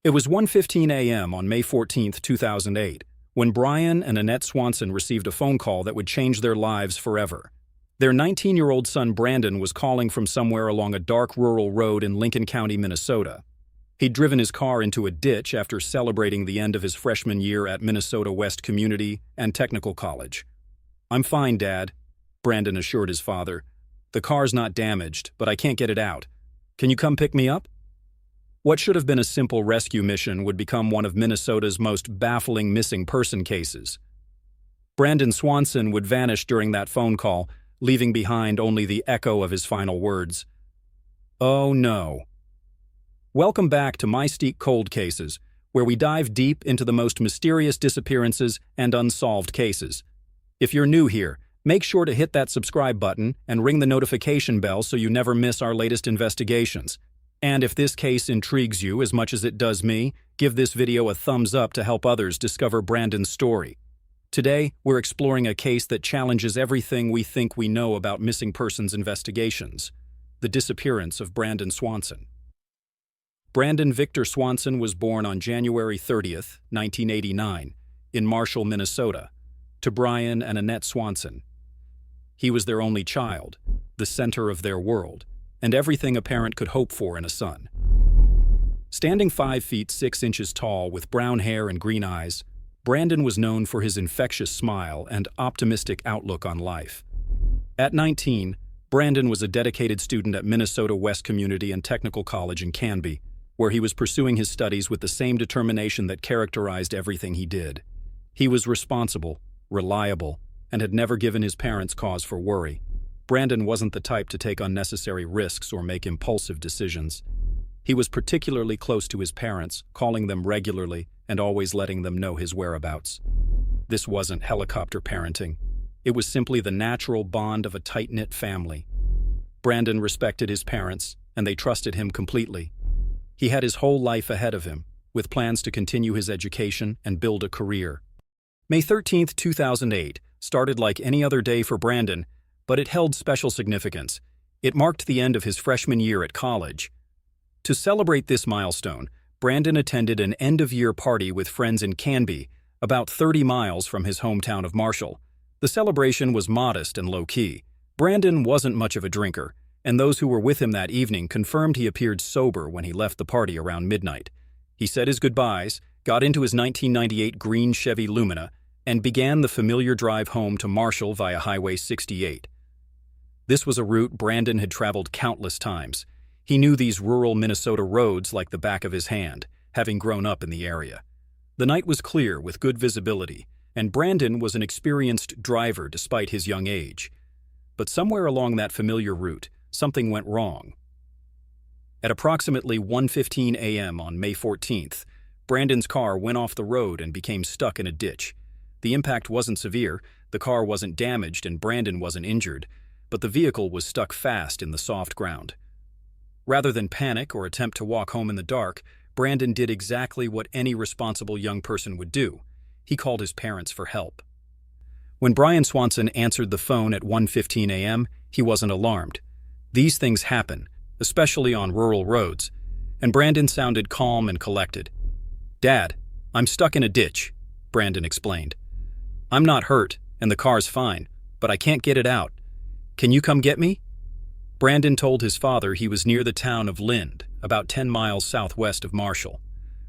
It was 1:15 a.m. on May 14th, 2008, when Brian and Annette Swanson received a phone call that would change their lives forever. Their 19-year-old son Brandon was calling from somewhere along a dark rural road in Lincoln County, Minnesota. He'd driven his car into a ditch after celebrating the end of his freshman year at Minnesota West Community and Technical College. "I'm fine, Dad," Brandon assured his father. "The car's not damaged, but I can't get it out. Can you come pick me up?" What should have been a simple rescue mission would become one of Minnesota's most baffling missing person cases. Brandon Swanson would vanish during that phone call, leaving behind only the echo of his final words. Oh no. Welcome back to Mystique Cold Cases, where we dive deep into the most mysterious disappearances and unsolved cases. If you're new here, make sure to hit that subscribe button and ring the notification bell so you never miss our latest investigations. And if this case intrigues you as much as it does me, give this video a thumbs up to help others discover Brandon's story. Today, we're exploring a case that challenges everything we think we know about missing persons investigations: the disappearance of Brandon Swanson. Brandon Victor Swanson was born on January 30th, 1989, in Marshall, Minnesota, to Brian and Annette Swanson. He was their only child, the center of their world, and everything a parent could hope for in a son. Standing 5 feet 6 inches tall with brown hair and green eyes, Brandon was known for his infectious smile and optimistic outlook on life. At 19, Brandon was a dedicated student at Minnesota West Community and Technical College in Canby, where he was pursuing his studies with the same determination that characterized everything he did. He was responsible, reliable, and had never given his parents cause for worry. Brandon wasn't the type to take unnecessary risks or make impulsive decisions. He was particularly close to his parents, calling them regularly and always letting them know his whereabouts. This wasn't helicopter parenting. It was simply the natural bond of a tight-knit family. Brandon respected his parents, and they trusted him completely. He had his whole life ahead of him, with plans to continue his education and build a career. May 13th, 2008 started like any other day for Brandon, but it held special significance. It marked the end of his freshman year at college. To celebrate this milestone, Brandon attended an end-of-year party with friends in Canby, about 30 miles from his hometown of Marshall. The celebration was modest and low-key. Brandon wasn't much of a drinker, and those who were with him that evening confirmed he appeared sober when he left the party around midnight. He said his goodbyes, got into his 1998 green Chevy Lumina, and began the familiar drive home to Marshall via Highway 68. This was a route Brandon had traveled countless times. He knew these rural Minnesota roads like the back of his hand, having grown up in the area. The night was clear with good visibility, and Brandon was an experienced driver despite his young age. But somewhere along that familiar route, something went wrong. At approximately 1:15 a.m. on May 14th, Brandon's car went off the road and became stuck in a ditch. The impact wasn't severe, the car wasn't damaged, and Brandon wasn't injured, but the vehicle was stuck fast in the soft ground. Rather than panic or attempt to walk home in the dark, Brandon did exactly what any responsible young person would do. He called his parents for help. When Brian Swanson answered the phone at 1:15 a.m., he wasn't alarmed. These things happen, especially on rural roads, and Brandon sounded calm and collected. "Dad, I'm stuck in a ditch," Brandon explained. "I'm not hurt, and the car's fine, but I can't get it out. Can you come get me?" Brandon told his father he was near the town of Lind, about 10 miles southwest of Marshall.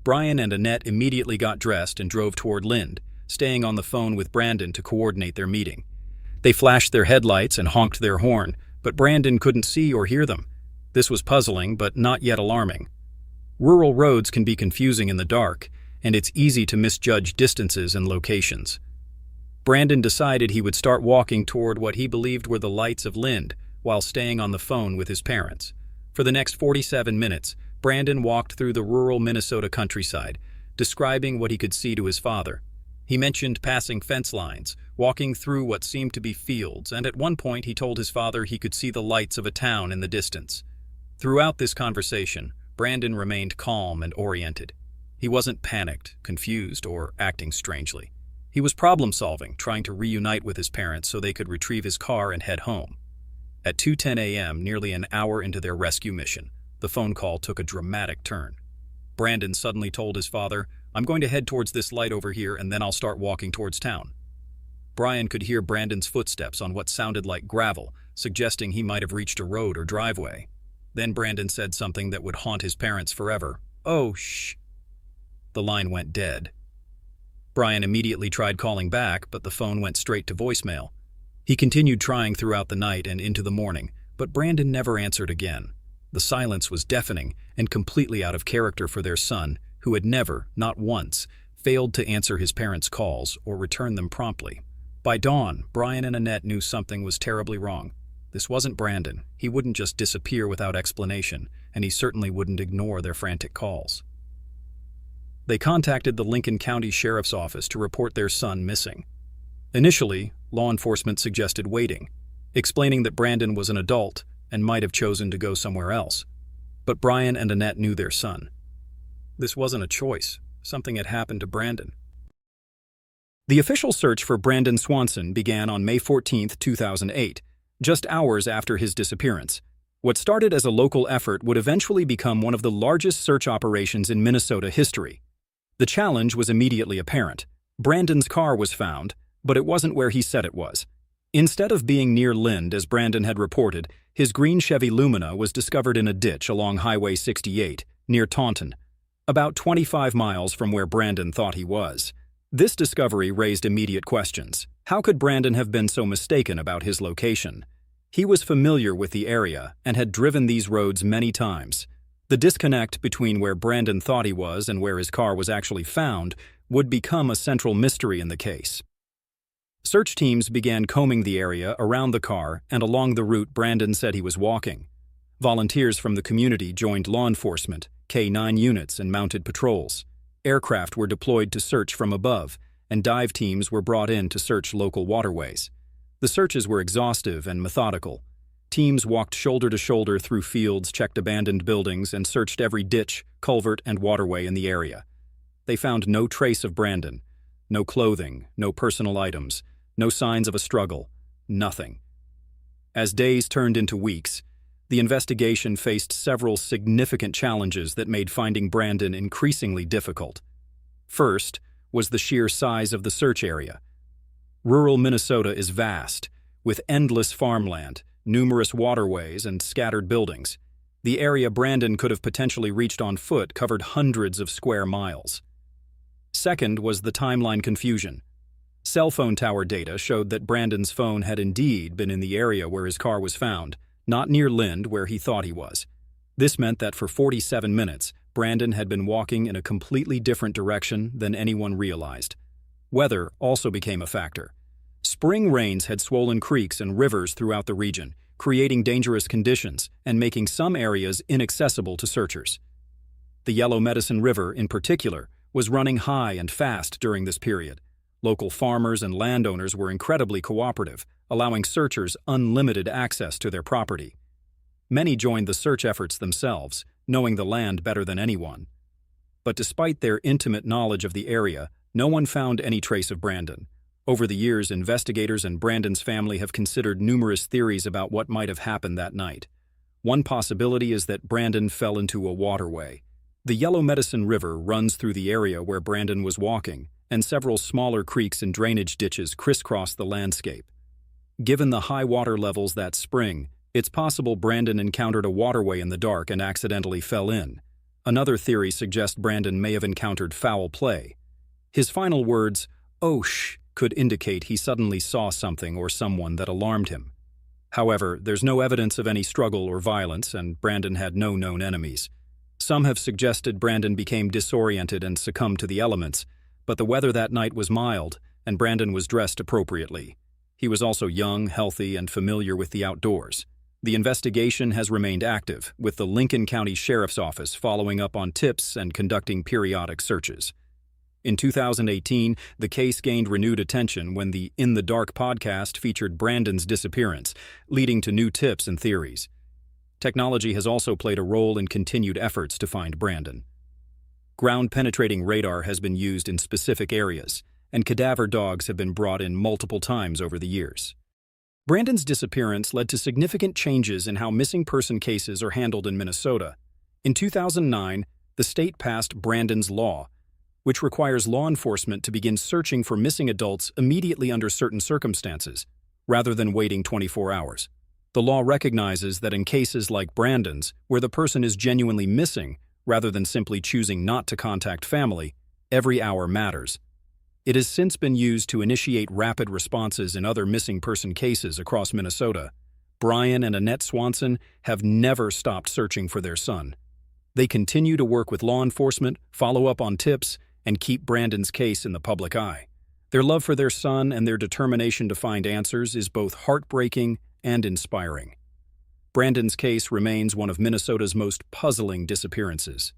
Brian and Annette immediately got dressed and drove toward Lind, staying on the phone with Brandon to coordinate their meeting. They flashed their headlights and honked their horn, but Brandon couldn't see or hear them. This was puzzling, but not yet alarming. Rural roads can be confusing in the dark, and it's easy to misjudge distances and locations. Brandon decided he would start walking toward what he believed were the lights of Lind, while staying on the phone with his parents. For the next 47 minutes, Brandon walked through the rural Minnesota countryside, describing what he could see to his father. He mentioned passing fence lines, walking through what seemed to be fields, and at one point he told his father he could see the lights of a town in the distance. Throughout this conversation, Brandon remained calm and oriented. He wasn't panicked, confused, or acting strangely. He was problem-solving, trying to reunite with his parents so they could retrieve his car and head home. At 2:10 a.m., nearly an hour into their rescue mission, the phone call took a dramatic turn. Brandon suddenly told his father, "I'm going to head towards this light over here and then I'll start walking towards town." Brian could hear Brandon's footsteps on what sounded like gravel, suggesting he might have reached a road or driveway. Then Brandon said something that would haunt his parents forever. "Oh, shh." The line went dead. Brian immediately tried calling back, but the phone went straight to voicemail. He continued trying throughout the night and into the morning, but Brandon never answered again. The silence was deafening and completely out of character for their son, who had never, not once, failed to answer his parents' calls or return them promptly. By dawn, Brian and Annette knew something was terribly wrong. This wasn't Brandon. He wouldn't just disappear without explanation, and he certainly wouldn't ignore their frantic calls. They contacted the Lincoln County Sheriff's Office to report their son missing. Initially, law enforcement suggested waiting, explaining that Brandon was an adult and might have chosen to go somewhere else. But Brian and Annette knew their son. This wasn't a choice. Something had happened to Brandon. The official search for Brandon Swanson began on May 14, 2008, just hours after his disappearance. What started as a local effort would eventually become one of the largest search operations in Minnesota history. The challenge was immediately apparent. Brandon's car was found, but it wasn't where he said it was. Instead of being near Lind, as Brandon had reported, his green Chevy Lumina was discovered in a ditch along Highway 68, near Taunton, about 25 miles from where Brandon thought he was. This discovery raised immediate questions. How could Brandon have been so mistaken about his location? He was familiar with the area and had driven these roads many times. The disconnect between where Brandon thought he was and where his car was actually found would become a central mystery in the case. Search teams began combing the area around the car and along the route Brandon said he was walking. Volunteers from the community joined law enforcement, K-9 units, and mounted patrols. Aircraft were deployed to search from above, and dive teams were brought in to search local waterways. The searches were exhaustive and methodical. Teams walked shoulder to shoulder through fields, checked abandoned buildings, and searched every ditch, culvert, and waterway in the area. They found no trace of Brandon. No clothing, no personal items, no signs of a struggle, nothing. As days turned into weeks, the investigation faced several significant challenges that made finding Brandon increasingly difficult. First was the sheer size of the search area. Rural Minnesota is vast, with endless farmland, numerous waterways, and scattered buildings. The area Brandon could have potentially reached on foot covered hundreds of square miles. Second was the timeline confusion. Cell phone tower data showed that Brandon's phone had indeed been in the area where his car was found, not near Lind where he thought he was. This meant that for 47 minutes, Brandon had been walking in a completely different direction than anyone realized. Weather also became a factor. Spring rains had swollen creeks and rivers throughout the region, creating dangerous conditions and making some areas inaccessible to searchers. The Yellow Medicine River, in particular, was running high and fast during this period. Local farmers and landowners were incredibly cooperative, allowing searchers unlimited access to their property. Many joined the search efforts themselves, knowing the land better than anyone. But despite their intimate knowledge of the area, no one found any trace of Brandon. Over the years, investigators and Brandon's family have considered numerous theories about what might have happened that night. One possibility is that Brandon fell into a waterway. The Yellow Medicine River runs through the area where Brandon was walking, and several smaller creeks and drainage ditches crisscross the landscape. Given the high water levels that spring, it's possible Brandon encountered a waterway in the dark and accidentally fell in. Another theory suggests Brandon may have encountered foul play. His final words, "Oh, shh," could indicate he suddenly saw something or someone that alarmed him. However, there's no evidence of any struggle or violence, and Brandon had no known enemies. Some have suggested Brandon became disoriented and succumbed to the elements, but the weather that night was mild, and Brandon was dressed appropriately. He was also young, healthy, and familiar with the outdoors. The investigation has remained active, with the Lincoln County Sheriff's Office following up on tips and conducting periodic searches. In 2018, the case gained renewed attention when the In the Dark podcast featured Brandon's disappearance, leading to new tips and theories. Technology has also played a role in continued efforts to find Brandon. Ground-penetrating radar has been used in specific areas, and cadaver dogs have been brought in multiple times over the years. Brandon's disappearance led to significant changes in how missing person cases are handled in Minnesota. In 2009, the state passed Brandon's Law, which requires law enforcement to begin searching for missing adults immediately under certain circumstances, rather than waiting 24 hours. The law recognizes that in cases like Brandon's, where the person is genuinely missing, rather than simply choosing not to contact family, every hour matters. It has since been used to initiate rapid responses in other missing person cases across Minnesota. Brian and Annette Swanson have never stopped searching for their son. They continue to work with law enforcement, follow up on tips, and keep Brandon's case in the public eye. Their love for their son and their determination to find answers is both heartbreaking and inspiring. Brandon's case remains one of Minnesota's most puzzling disappearances.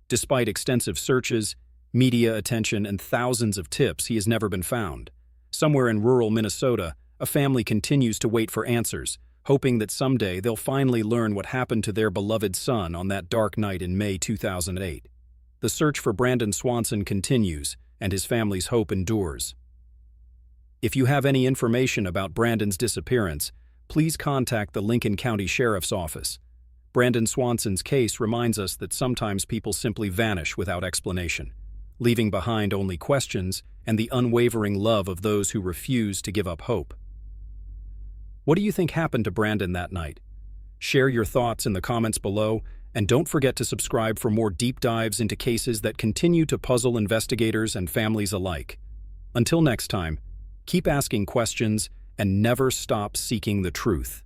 Despite extensive searches, media attention, and thousands of tips, he has never been found. Somewhere in rural Minnesota, a family continues to wait for answers, hoping that someday they'll finally learn what happened to their beloved son on that dark night in May 2008. The search for Brandon Swanson continues, and his family's hope endures. If you have any information about Brandon's disappearance, please contact the Lincoln County Sheriff's Office. Brandon Swanson's case reminds us that sometimes people simply vanish without explanation, leaving behind only questions and the unwavering love of those who refuse to give up hope. What do you think happened to Brandon that night? Share your thoughts in the comments below, and don't forget to subscribe for more deep dives into cases that continue to puzzle investigators and families alike. Until next time, keep asking questions and never stop seeking the truth.